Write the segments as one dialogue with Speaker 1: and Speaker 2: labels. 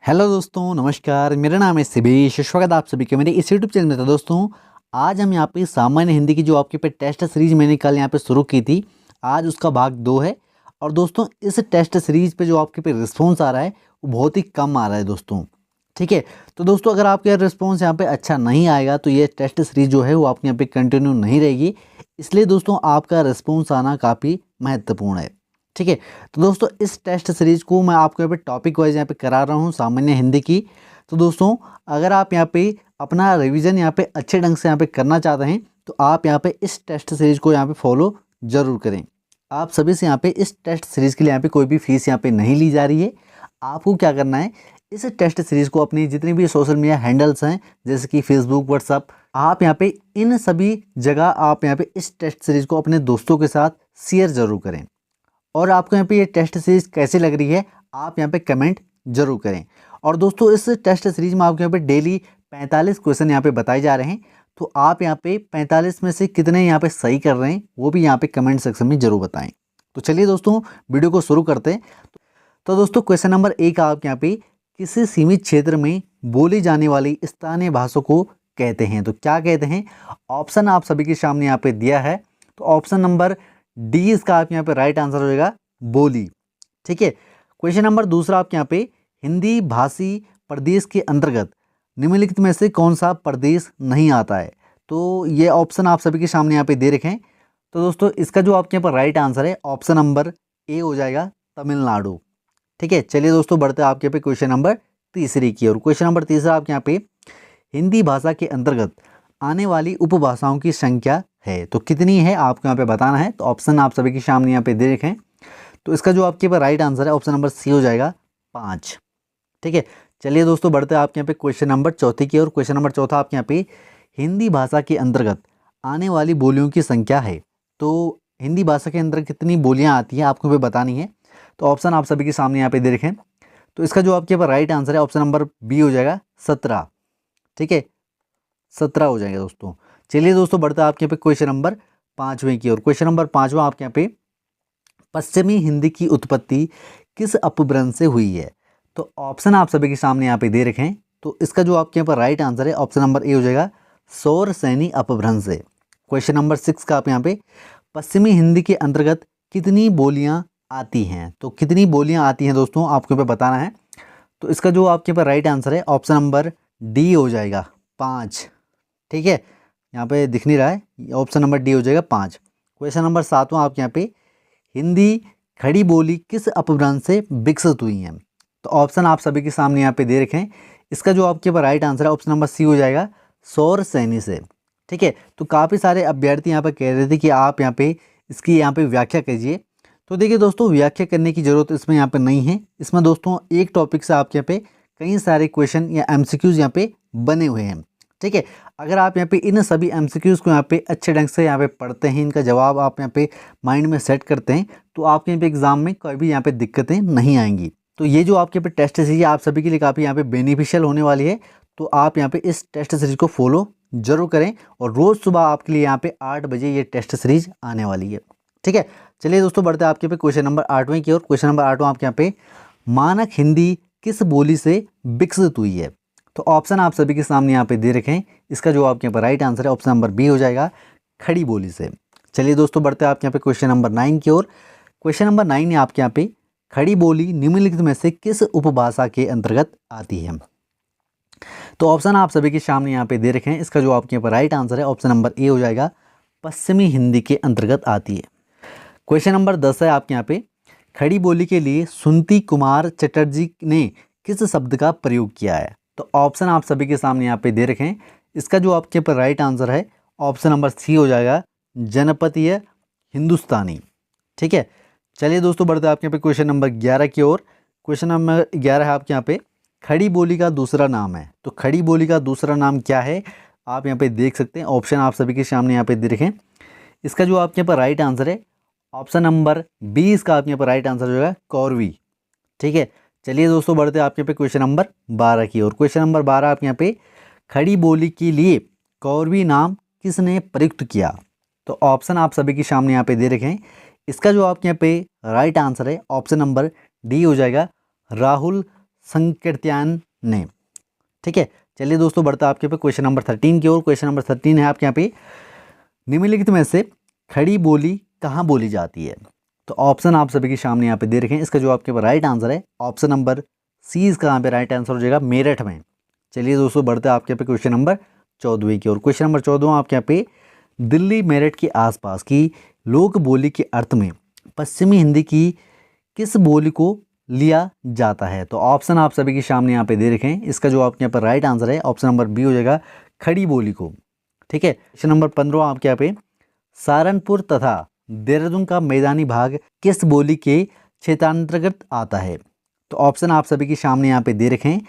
Speaker 1: Hello दोस्तों, नमस्कार। मेरा नाम है सिबेश। स्वागत है आप सभी के मेरे इस यूट्यूब चैनल में। तो दोस्तों, आज हम यहाँ पे सामान्य हिंदी की जो आपके पे टेस्ट सीरीज मैंने कल यहाँ पे शुरू की थी, आज उसका भाग 2 है। और दोस्तों, इस टेस्ट सीरीज पे जो आपके पे रिस्पॉन्स आ रहा है वो बहुत ही कम आ रहा है दोस्तों। ठीक है, तो दोस्तों अगर आपका रिस्पॉन्स यहाँ पे अच्छा नहीं आएगा तो ये टेस्ट सीरीज जो है वो आपके यहाँ पे कंटिन्यू नहीं रहेगी। इसलिए दोस्तों आपका रिस्पॉन्स आना काफ़ी महत्वपूर्ण है। ठीक है, तो दोस्तों इस टेस्ट सीरीज को मैं आपको यहाँ पे टॉपिक वाइज यहाँ पे करा रहा हूँ सामान्य हिंदी की। तो दोस्तों अगर आप यहाँ पे अपना रिवीजन यहाँ पे अच्छे ढंग से यहाँ पे करना चाहते हैं तो आप यहाँ पे इस टेस्ट सीरीज को यहाँ पे फॉलो ज़रूर करें। आप सभी से यहाँ पे इस टेस्ट सीरीज के लिए यहाँ पे कोई भी फीस यहाँ पे नहीं ली जा रही है। आपको क्या करना है, इस टेस्ट सीरीज को अपनी जितनी भी सोशल मीडिया हैंडल्स हैं जैसे कि फेसबुक, व्हाट्सअप, आप यहाँ पे इन सभी जगह आप यहाँ पे इस टेस्ट सीरीज को अपने दोस्तों के साथ शेयर ज़रूर करें। और आपको यहाँ पे ये टेस्ट सीरीज कैसी लग रही है आप यहाँ पे कमेंट जरूर करें। और दोस्तों इस टेस्ट सीरीज में आपको यहाँ पे डेली 45 क्वेश्चन यहाँ पे बताए जा रहे हैं। तो आप यहाँ पे 45 में से कितने यहाँ पे सही कर रहे हैं वो भी यहाँ पे कमेंट सेक्शन में जरूर बताएं। तो चलिए दोस्तों वीडियो को शुरू करते हैं। तो दोस्तों क्वेश्चन नंबर 1 आप यहाँ पे किसी सीमित क्षेत्र में बोली जाने वाली स्थानीय भाषा को कहते हैं। तो क्या कहते हैं, ऑप्शन आप सभी के सामने यहाँ पे दिया है। तो ऑप्शन नंबर डी इसका आप यहाँ पे राइट आंसर हो जाएगा, बोली। ठीक है, क्वेश्चन नंबर दूसरा आपके यहाँ पे हिंदी भाषी प्रदेश के अंतर्गत निम्नलिखित में से कौन सा प्रदेश नहीं आता है। तो ये ऑप्शन आप सभी के सामने यहाँ पे दे रखे हैं। तो दोस्तों इसका जो आपके यहाँ पर राइट आंसर है ऑप्शन नंबर ए हो जाएगा, तमिलनाडु। ठीक है, चलिए दोस्तों बढ़ते हैं आपके यहाँ पे क्वेश्चन नंबर तीसरे की ओर। क्वेश्चन नंबर तीसरा आपके यहाँ पे हिंदी भाषा के अंतर्गत आने वाली उपभाषाओं की संख्या है तो कितनी है आपको यहाँ पे बताना है। तो ऑप्शन आप सभी के सामने यहाँ पे दे रखे हैं। तो इसका जो आपके पास राइट आंसर है ऑप्शन नंबर सी हो जाएगा, 5। ठीक है, चलिए दोस्तों बढ़ते हैं आपके यहाँ पे क्वेश्चन नंबर चौथे की ओर। क्वेश्चन नंबर चौथा आपके यहाँ पे हिंदी भाषा के अंतर्गत आने वाली बोलियों की संख्या है। तो हिंदी भाषा के अंदर कितनी बोलियाँ आती हैं आपको यहाँ पे बतानी है। तो ऑप्शन आप सभी के सामने यहाँ पे दे रखें। तो इसका जो आपके पास राइट आंसर है ऑप्शन नंबर बी हो जाएगा, 17। ठीक है, 17 हो जाएगा दोस्तों। चलिए दोस्तों बढ़ता है आपके यहाँ पे क्वेश्चन नंबर 5वें की ओर। क्वेश्चन नंबर 5वां आपके यहाँ पे पश्चिमी हिंदी की उत्पत्ति किस अपभ्रंश से हुई है। तो ऑप्शन आप सभी के सामने यहाँ पे दे रखे हैं। तो इसका जो आपके यहाँ पर राइट आंसर है ऑप्शन नंबर ए हो जाएगा, सौरसैनी अपभ्रंश से। क्वेश्चन नंबर 6 का आप यहाँ पे पश्चिमी हिंदी के अंतर्गत कितनी बोलियाँ आती हैं। तो कितनी बोलियाँ आती हैं दोस्तों आपको यहाँ पे बताना है। तो इसका जो आपके पास राइट आंसर है ऑप्शन नंबर डी हो जाएगा, 5। ठीक है, यहाँ पे दिख नहीं रहा है, ऑप्शन नंबर डी हो जाएगा, 5। क्वेश्चन नंबर 7वां आपके यहाँ पे हिंदी खड़ी बोली किस अपभ्रंश से विकसित हुई हैं। तो ऑप्शन आप सभी के सामने यहाँ पे दे रखे हैं। इसका जो आपके पास राइट आंसर है ऑप्शन नंबर सी हो जाएगा, सौरसैनी से। ठीक है, तो काफ़ी सारे अभ्यर्थी यहाँ पे कह रहे थे कि आप यहाँ पे इसकी यहाँ पे व्याख्या कीजिए। तो देखिए दोस्तों, व्याख्या करने की ज़रूरत इसमें यहाँ पे नहीं है। इसमें दोस्तों एक टॉपिक से आपके यहाँ पे कई सारे क्वेश्चन या एमसीक्यूज यहाँ पे बने हुए हैं। ठीक है, अगर आप यहाँ पे इन सभी एमसीक्यूज़ को यहाँ पे अच्छे ढंग से यहाँ पे पढ़ते हैं, इनका जवाब आप यहाँ पे माइंड में सेट करते हैं तो आपके यहाँ पे एग्जाम में कोई भी यहाँ पे दिक्कतें नहीं आएंगी। तो ये जो आपके पे टेस्ट सीरीज आप सभी के लिए काफ़ी यहाँ पे बेनिफिशियल होने वाली है। तो आप यहाँ पे इस टेस्ट सीरीज को फॉलो जरूर करें और रोज़ सुबह आपके लिए यहाँ पे 8 बजे ये टेस्ट सीरीज आने वाली है। ठीक है, चलिए दोस्तों बढ़ते हैं आपके पे क्वेश्चन नंबर 8वें की ओर। क्वेश्चन नंबर 8वां आपके यहाँ पे मानक हिंदी किस बोली से विकसित हुई है। तो ऑप्शन आप सभी के सामने यहाँ पे दे रखे हैं। इसका जो आपके यहाँ पर राइट आंसर है ऑप्शन नंबर बी हो जाएगा, खड़ी बोली से। चलिए दोस्तों बढ़ते हैं आपके यहाँ पे क्वेश्चन नंबर 9 की ओर। क्वेश्चन नंबर 9 है आपके यहाँ पे खड़ी बोली निम्नलिखित में से किस उपभाषा के अंतर्गत आती है। तो ऑप्शन आप सभी के सामने यहाँ पे दे रखे हैं। इसका जो आपके यहाँ पर राइट आंसर है ऑप्शन नंबर ए हो जाएगा, पश्चिमी हिंदी के अंतर्गत आती है। क्वेश्चन नंबर 10 है आपके यहाँ पे खड़ी बोली के लिए सुनती कुमार चटर्जी ने किस शब्द का प्रयोग किया है। तो ऑप्शन आप सभी के सामने यहाँ पे दे रखे हैं। इसका जो आपके पर राइट आंसर है ऑप्शन नंबर सी हो जाएगा, जनपदीय हिंदुस्तानी। ठीक है, चलिए दोस्तों बढ़ते हैं आपके यहाँ पे क्वेश्चन नंबर 11 की ओर। क्वेश्चन नंबर 11 है आपके यहाँ पे खड़ी बोली का दूसरा नाम है। तो खड़ी बोली का दूसरा नाम क्या है आप यहाँ पे देख सकते हैं। ऑप्शन आप सभी के सामने यहाँ पे दे रखें। इसका जो आपके यहाँ पर राइट आंसर है ऑप्शन नंबर बी, इसका आपके यहाँ पर राइट आंसर हो जाएगा, कौरवी। ठीक है, चलिए दोस्तों बढ़ते हैं आपके पे क्वेश्चन नंबर 12 की ओर। क्वेश्चन नंबर 12 आपके यहाँ पे खड़ी बोली के लिए कौरवी नाम किसने प्रयुक्त किया। तो ऑप्शन आप सभी के सामने यहाँ पे दे रखे हैं। इसका जो आपके यहाँ पे राइट आंसर है ऑप्शन नंबर डी हो जाएगा, राहुल संकीर्त्यान ने। ठीक है, चलिए दोस्तों बढ़ता है आपके पे क्वेश्चन नंबर 13 की ओर। क्वेश्चन नंबर 13 है आपके यहाँ पे, निम्नलिखित में से खड़ी बोली कहाँ बोली जाती है? तो ऑप्शन आप सभी के सामने यहाँ पे दे रखे हैं। इसका जो आपके पास राइट आंसर है ऑप्शन नंबर सी, इसका यहाँ पे राइट आंसर हो जाएगा मेरठ में। चलिए दोस्तों बढ़ते हैं आपके यहाँ पे क्वेश्चन नंबर 14 की ओर। क्वेश्चन नंबर 14 आपके यहाँ पे, दिल्ली मेरठ के आसपास की लोक बोली के अर्थ में पश्चिमी हिंदी की किस बोली को लिया जाता है? तो ऑप्शन आप सभी के सामने यहाँ पे दे रखे हैं। इसका जो आपके यहाँ पर राइट आंसर है ऑप्शन नंबर बी हो जाएगा, खड़ी बोली को। ठीक है, क्वेश्चन नंबर 15 आपके यहाँ पे, सहारनपुर तथा देहरादून का मैदानी भाग किस बोली के क्षेत्रांतर्गत आता है? तो ऑप्शन आप सभी के सामने यहाँ पे दे रखे हैं।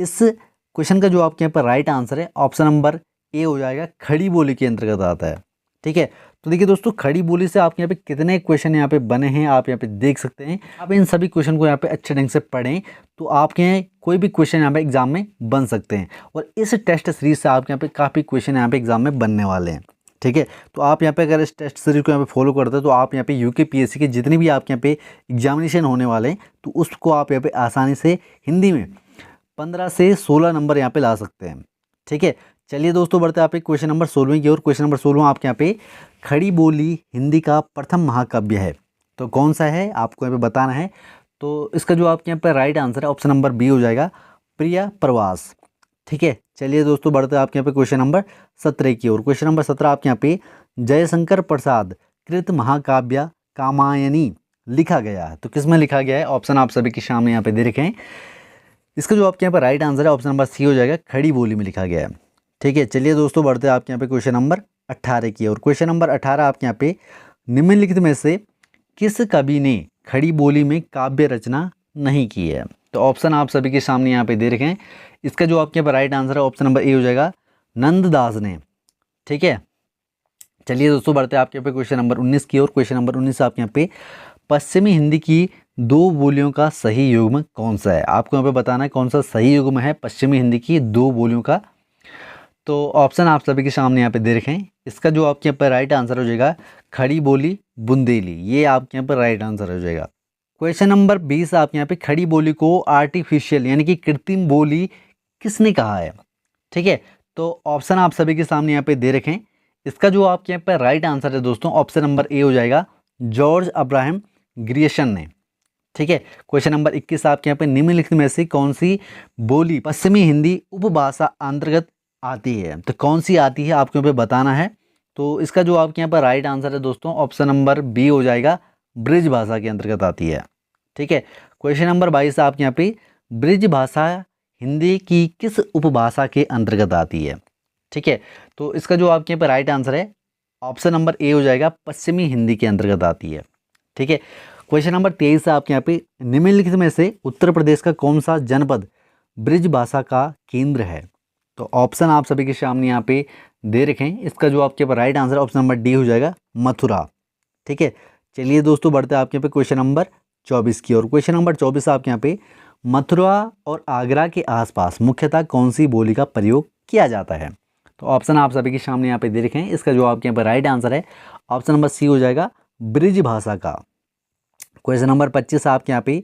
Speaker 1: इस क्वेश्चन का जो आपके यहाँ पर राइट आंसर है ऑप्शन नंबर ए हो जाएगा, खड़ी बोली के अंतर्गत आता है। ठीक है, तो देखिए दोस्तों, खड़ी बोली से आपके यहाँ पे कितने क्वेश्चन यहाँ पे बने हैं आप यहाँ पे देख सकते हैं। आप इन सभी क्वेश्चन को यहाँ पे अच्छे ढंग से पढ़ें तो आपके यहाँ कोई भी क्वेश्चन यहाँ पे एग्जाम में बन सकते हैं। और इस टेस्ट सीरीज से आपके यहाँ पे काफ़ी क्वेश्चन यहाँ पे एग्जाम में बनने वाले हैं। ठीक है, तो आप यहाँ पे अगर इस टेस्ट सीरीज को यहाँ पे फॉलो करते हैं तो आप यहाँ पे यूकेपीएससी के जितने भी आपके यहाँ पे एग्जामिनेशन होने वाले हैं तो उसको आप यहाँ पे आसानी से हिंदी में 15 से 16 नंबर यहाँ पे ला सकते हैं। ठीक है, चलिए दोस्तों बढ़ते हैं आप क्वेश्चन नंबर 16 की ओर। क्वेश्चन नंबर 16 आपके यहाँ पे, खड़ी बोली हिंदी का प्रथम महाकाव्य है तो कौन सा है आपको यहाँ पे बताना है। तो इसका जो आपके यहाँ पे राइट आंसर है ऑप्शन नंबर बी हो जाएगा, प्रिय प्रवास। ठीक है, चलिए दोस्तों बढ़ते हैं आपके यहाँ पे क्वेश्चन नंबर 17 की ओर। क्वेश्चन नंबर 17 आपके यहाँ पे, जयशंकर प्रसाद कृत महाकाव्य कामायनी लिखा गया है तो किस में लिखा गया है? ऑप्शन आप सभी के सामने यहाँ पे दे रखे हैं। इसका जो आपके यहाँ पर राइट आंसर है ऑप्शन नंबर सी हो जाएगा, खड़ी बोली में लिखा गया है। ठीक है, चलिए दोस्तों बढ़ते हैं आपके यहाँ पे क्वेश्चन नंबर 18 की ओर। क्वेश्चन नंबर 18 आपके यहाँ पे, निम्नलिखित में से किस कवि ने खड़ी बोली में काव्य रचना नहीं की है? तो ऑप्शन आप सभी के सामने यहाँ पे दे रखे हैं। इसका जो आपके यहाँ पर राइट आंसर है ऑप्शन नंबर ए हो जाएगा, नंददास ने। ठीक है, चलिए दोस्तों बढ़ते हैं आपके यहाँ पे क्वेश्चन नंबर 19 की ओर। क्वेश्चन नंबर 19 आपके यहाँ पे, पश्चिमी हिंदी की दो बोलियों का सही युग्म कौन सा है? आपको यहाँ पे बताना है कौन सा सही युग्म है पश्चिमी हिंदी की दो बोलियों का। तो ऑप्शन आप सभी के सामने यहाँ पे दे रखे हैं। इसका जो आपके यहाँ पर राइट आंसर हो जाएगा, खड़ी बोली बुंदेली। ये आपके यहाँ पर राइट आंसर हो जाएगा। क्वेश्चन नंबर 20 आपके यहाँ पे, खड़ी बोली को आर्टिफिशियल यानी कि कृत्रिम बोली किसने कहा है? ठीक है, तो ऑप्शन आप सभी के सामने यहाँ पे दे रखे हैं। इसका जो आपके यहाँ पर राइट आंसर है दोस्तों ऑप्शन नंबर ए हो जाएगा, जॉर्ज अब्राहम ग्रियर्सन ने। ठीक है, क्वेश्चन नंबर 21 आपके यहाँ पे, निम्नलिखित में से कौन सी बोली पश्चिमी हिंदी उपभाषा अंतर्गत आती है? तो कौन सी आती है आपको यहाँ पे बताना है। तो इसका जो आपके यहाँ पर राइट आंसर है दोस्तों ऑप्शन नंबर बी हो जाएगा, ब्रिज भाषा के अंतर्गत आती है। ठीक है, क्वेश्चन नंबर 22 आपके यहाँ पे, ब्रिज भाषा हिंदी की किस उपभाषा के अंतर्गत आती है? ठीक है, तो इसका जो आपके यहाँ पर राइट आंसर है ऑप्शन नंबर ए हो जाएगा, पश्चिमी हिंदी के अंतर्गत आती है। ठीक है, क्वेश्चन नंबर 23 आपके यहाँ पे, निम्नलिखित में से उत्तर प्रदेश का कौन सा जनपद ब्रिज भाषा का केंद्र है? तो ऑप्शन आप सभी के सामने यहाँ पे दे रखे हैं। इसका जो आपके पास राइट आंसर है ऑप्शन नंबर डी हो जाएगा, मथुरा। ठीक है, चलिए दोस्तों बढ़ते हैं आपके यहाँ पे क्वेश्चन नंबर 24 की ओर। क्वेश्चन नंबर 24 आपके यहाँ पे, मथुरा और आगरा के आसपास मुख्यतः कौन सी बोली का प्रयोग किया जाता है? तो ऑप्शन आप सभी के सामने यहाँ पे दे रखे हैं। इसका जो आपके यहाँ पर राइट आंसर है ऑप्शन नंबर सी हो जाएगा, ब्रिज भाषा का। क्वेश्चन नंबर 25 आपके यहाँ पे,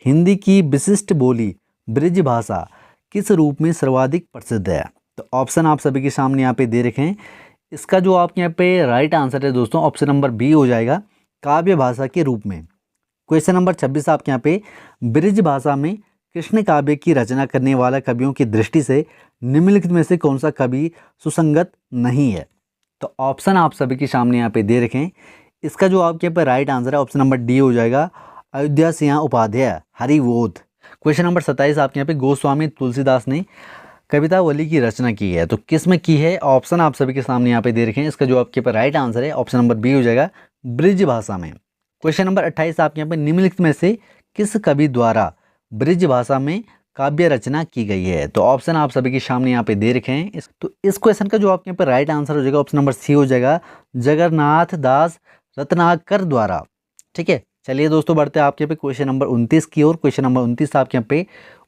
Speaker 1: हिंदी की विशिष्ट बोली ब्रिज भाषा किस रूप में सर्वाधिक प्रसिद्ध है? तो ऑप्शन आप सभी के सामने यहाँ पे दे रखे हैं। इसका जो आपके यहाँ पे राइट आंसर है दोस्तों ऑप्शन नंबर बी हो जाएगा, काव्य भाषा के रूप में। क्वेश्चन नंबर 26 आपके यहाँ पे, ब्रिज भाषा में कृष्ण काव्य की रचना करने वाला कवियों की दृष्टि से निम्नलिखित में से कौन सा कवि सुसंगत नहीं है? तो ऑप्शन आप सभी के सामने यहाँ पे दे रखे हैं। इसका जो आपके यहाँ पे राइट आंसर है ऑप्शन नंबर डी हो जाएगा, अयोध्या सिंह उपाध्याय हरिवोध। क्वेश्चन नंबर 27 आपके यहाँ पे, गोस्वामी तुलसीदास ने कवितावली की रचना की है तो किस में की है? ऑप्शन आप सभी के सामने यहाँ पे दे रखे हैं। इसका जो आपके पास राइट आंसर है ऑप्शन नंबर बी हो जाएगा, ब्रिज भाषा में। क्वेश्चन नंबर 28 आपके यहाँ पे, निम्नलिखित में से किस कवि द्वारा ब्रिज भाषा में काव्य रचना की गई है? तो ऑप्शन आप सभी के सामने यहाँ पे दे रखे हैं। तो इस क्वेश्चन का जो आपके यहाँ पे राइट आंसर हो जाएगा ऑप्शन नंबर सी हो जाएगा, जगन्नाथ दास रत्नाकर द्वारा। ठीक है, चलिए दोस्तों बढ़ते हैं आपके यहाँ पे क्वेश्चन नंबर 29 की ओर। क्वेश्चन नंबर 29 आपके यहाँ पे,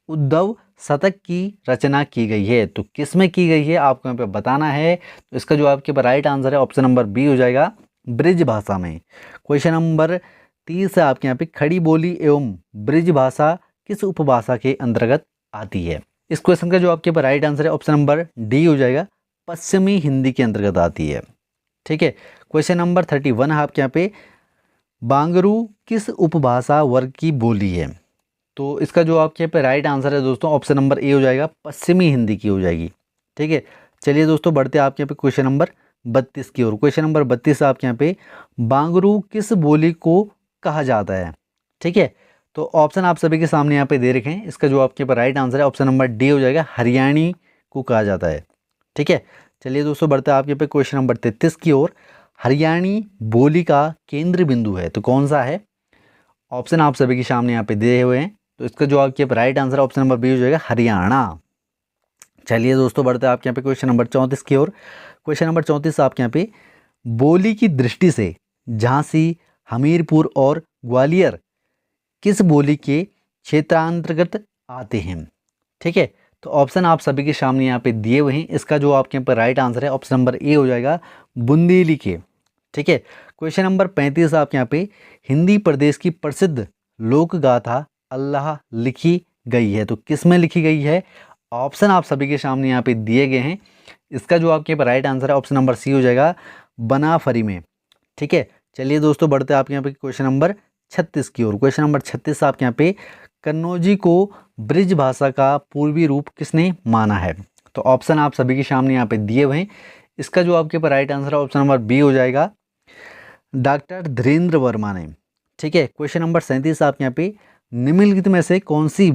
Speaker 1: उद्धव शतक की रचना की गई है तो किस में की गई है आपको यहाँ पे बताना है। तो इसका जो आपके पास राइट आंसर है ऑप्शन नंबर बी हो जाएगा, ब्रिज भाषा में। क्वेश्चन नंबर 30 है आपके यहाँ पे, खड़ी बोली एवं ब्रिज भाषा किस उपभाषा के अंतर्गत आती है? इस क्वेश्चन का जो आपके पास राइट आंसर है ऑप्शन नंबर डी हो जाएगा, पश्चिमी हिंदी के अंतर्गत आती है। ठीक है, क्वेश्चन नंबर 31 है आपके यहाँ पे, बांगरू किस उपभाषा वर्ग की बोली है? तो इसका जो आपके यहाँ पे राइट आंसर है दोस्तों ऑप्शन नंबर ए हो जाएगा, पश्चिमी हिंदी की हो जाएगी। ठीक है, चलिए दोस्तों बढ़ते हैं आपके यहाँ पे क्वेश्चन नंबर 32 की ओर। क्वेश्चन नंबर 32 आपके यहाँ पे, बांगरू किस बोली को कहा जाता है? ठीक है, तो ऑप्शन आप सभी के सामने यहाँ पे दे रखे हैं। इसका जो आपके पास राइट आंसर है ऑप्शन नंबर डी हो जाएगा, हरियाणी को कहा जाता है। ठीक है, चलिए दोस्तों बढ़ते हैं आपके पे क्वेश्चन नंबर 33 की ओर। हरियाणी बोली का केंद्र बिंदु है तो कौन सा है? ऑप्शन आप सभी के सामने यहाँ पे दिए हुए हैं, तो इसका जो आपके right answer option number B हो जाएगा, हरियाणा। चलिए दोस्तों बढ़ते हैं आपके यहाँ पे क्वेश्चन नंबर 34 की ओर। क्वेश्चन नंबर 34 आपके यहाँ पे, बोली की दृष्टि से झांसी, हमीरपुर और ग्वालियर किस बोली के क्षेत्रांतर्गत आते हैं? ठीक है, तो ऑप्शन आप सभी के सामने यहाँ पे दिए हुए हैं। इसका जो आपके यहाँ पर राइट आंसर है ऑप्शन नंबर ए हो जाएगा, बुंदेली के। ठीक है, क्वेश्चन नंबर 35 आपके यहाँ पे, हिंदी प्रदेश की प्रसिद्ध लोक गाथा अल्लाह लिखी गई है तो किस में लिखी गई है? ऑप्शन आप सभी के सामने यहाँ पे दिए गए हैं। इसका जो आपके राइट आंसर है ऑप्शन नंबर सी हो जाएगा, बनाफरी में। ठीक है, चलिए दोस्तों बढ़ते हैं आपके यहाँ पे क्वेश्चन नंबर 36 की ओर। क्वेश्चन नंबर 36 आपके यहाँ पे, कन्नौजी को ब्रिज भाषा का पूर्वी रूप किसने माना है? तो ऑप्शन आप सभी के सामने यहाँ पे दिए हुए हैं। इसका जो आपके पास राइट आंसर है ऑप्शन नंबर बी हो जाएगा, डॉक्टर धीरेन्द्र वर्मा ने। ठीक है, क्वेश्चन नंबर 37 आपके यहाँ पे, निम्नलिखित में से कौन सी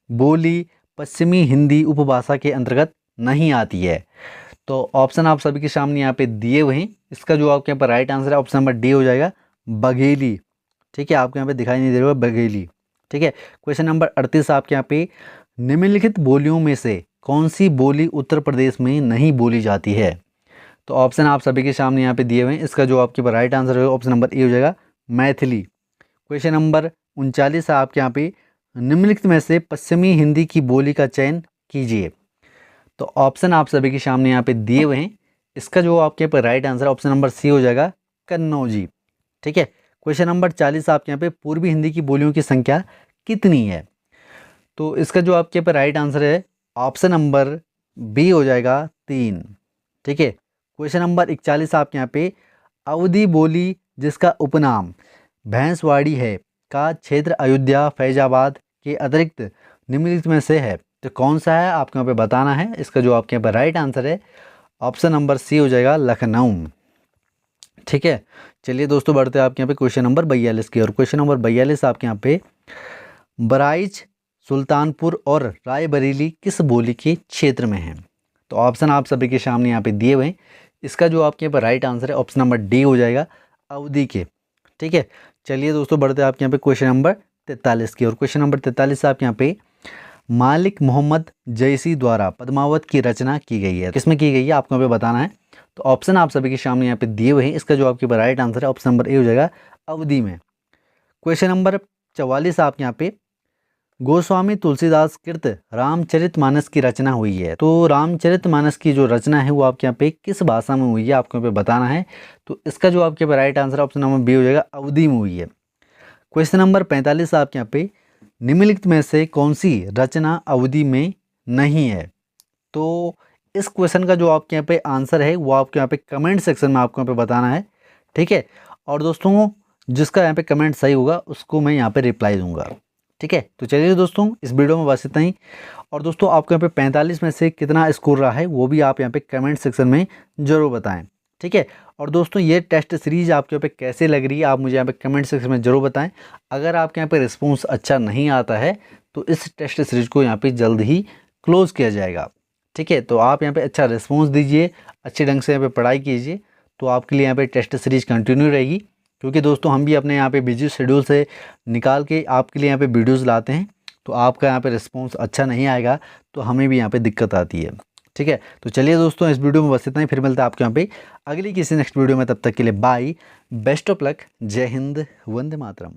Speaker 1: बोली पश्चिमी हिंदी उपभाषा के अंतर्गत नहीं आती है? तो ऑप्शन आप सभी के सामने यहाँ पे दिए हुए हैं। इसका जो आपके यहाँ पर राइट आंसर है ऑप्शन नंबर डी हो जाएगा, बघेली। ठीक है, आपको यहाँ पे दिखाई नहीं दे रहा है, बघेली। ठीक है, क्वेश्चन नंबर 38 आपके यहाँ पे, निम्नलिखित बोलियों में से कौन सी बोली उत्तर प्रदेश में नहीं बोली जाती है? तो ऑप्शन आप सभी के सामने यहाँ पे दिए हुए हैं। इसका जो आपके पास राइट आंसर है ऑप्शन नंबर ए हो जाएगा, मैथिली। क्वेश्चन नंबर 39 आपके यहाँ पे, निम्नलिखित में से पश्चिमी हिंदी की बोली का चयन कीजिए। तो ऑप्शन आप सभी के सामने यहाँ पे दिए हुए हैं। इसका जो आपके पास राइट आंसर है ऑप्शन नंबर सी हो जाएगा, कन्नौजी। ठीक है, क्वेश्चन नंबर 40 आपके यहाँ पे, पूर्वी हिंदी की बोलियों की संख्या कितनी है? तो इसका जो आपके पास राइट आंसर है ऑप्शन नंबर बी हो जाएगा, 3। ठीक है, क्वेश्चन नंबर 41 आपके यहाँ पे, अवधी बोली जिसका उपनाम भैंसवाड़ी है का क्षेत्र अयोध्या फैजाबाद के अतिरिक्त निम्नलिखित में से है तो कौन सा है? आपको यहाँ पे बताना है। इसका जो आपके यहाँ पर राइट आंसर है ऑप्शन नंबर सी हो जाएगा, लखनऊ। ठीक है, चलिए दोस्तों बढ़ते हैं आपके यहाँ पे क्वेश्चन नंबर 42 की ओर। क्वेश्चन नंबर 42 आपके यहाँ पे, बहराइच, सुल्तानपुर और रायबरेली किस बोली के क्षेत्र में है? तो ऑप्शन आप सभी के सामने यहाँ पे दिए हुए हैं। इसका जो आपके यहाँ पर राइट आंसर है ऑप्शन नंबर डी हो जाएगा, अवधी के। ठीक है, चलिए दोस्तों बढ़ते हैं आपके यहाँ पे क्वेश्चन नंबर 43 की ओर। क्वेश्चन नंबर 43 आपके यहाँ पे, मालिक मोहम्मद जयसी द्वारा पद्मावत की रचना की गई है, किसमें की गई है आपको यहाँ पे बताना है। तो ऑप्शन आप सभी के सामने यहाँ पे दिए हुए हैं। इसका जो आपके पास राइट आंसर है ऑप्शन नंबर ए हो जाएगा, अवधि में। क्वेश्चन नंबर 44 आपके यहाँ पे, गोस्वामी तुलसीदास कृत रामचरितमानस की रचना हुई है तो रामचरितमानस की जो रचना है वो आपके यहाँ पे किस भाषा में हुई है आपको यहाँ पे बताना है। तो इसका जो आपके पास right answer option number B हो जाएगा, अवधि में हुई है। क्वेश्चन नंबर 45 आपके यहाँ पे, निम्नलिखित में से कौन सी रचना अवधि में नहीं है? तो इस क्वेश्चन का जो आपके यहाँ पे आंसर है वो आपके यहाँ पे कमेंट सेक्शन में आपको यहाँ पे बताना है। ठीक है, और दोस्तों जिसका यहाँ पे कमेंट सही होगा उसको मैं यहाँ पे रिप्लाई दूंगा। ठीक है, तो चलिए दोस्तों इस वीडियो में बस इतना ही। और दोस्तों आपको यहाँ पे 45 में से कितना स्कोर रहा है वो भी आप यहाँ पे कमेंट सेक्शन में ज़रूर बताएं। ठीक है, और दोस्तों ये टेस्ट सीरीज़ आपके यहाँ पे कैसे लग रही है आप मुझे यहाँ पे कमेंट सेक्शन में ज़रूर बताएं। अगर आपके यहाँ पे रिस्पॉन्स अच्छा नहीं आता है तो इस टेस्ट सीरीज़ को यहाँ पे जल्द ही क्लोज़ किया जाएगा। ठीक है, तो आप यहाँ पे अच्छा रिस्पॉन्स दीजिए, अच्छे ढंग से यहाँ पे पढ़ाई कीजिए तो आपके लिए यहाँ पे टेस्ट सीरीज़ कंटिन्यू रहेगी। क्योंकि दोस्तों हम भी अपने यहाँ पे बिजी शेड्यूल से निकाल के आपके लिए यहाँ पे वीडियोज़ लाते हैं, तो आपका यहाँ पे रिस्पॉन्स अच्छा नहीं आएगा तो हमें भी यहाँ पे दिक्कत आती है। ठीक है, तो चलिए दोस्तों इस वीडियो में बस इतना ही, फिर मिलता है आपके यहाँ पे अगली किसी नेक्स्ट वीडियो में। तब तक के लिए बाय, बेस्ट ऑफ लक, जय हिंद, वंदे मातरम।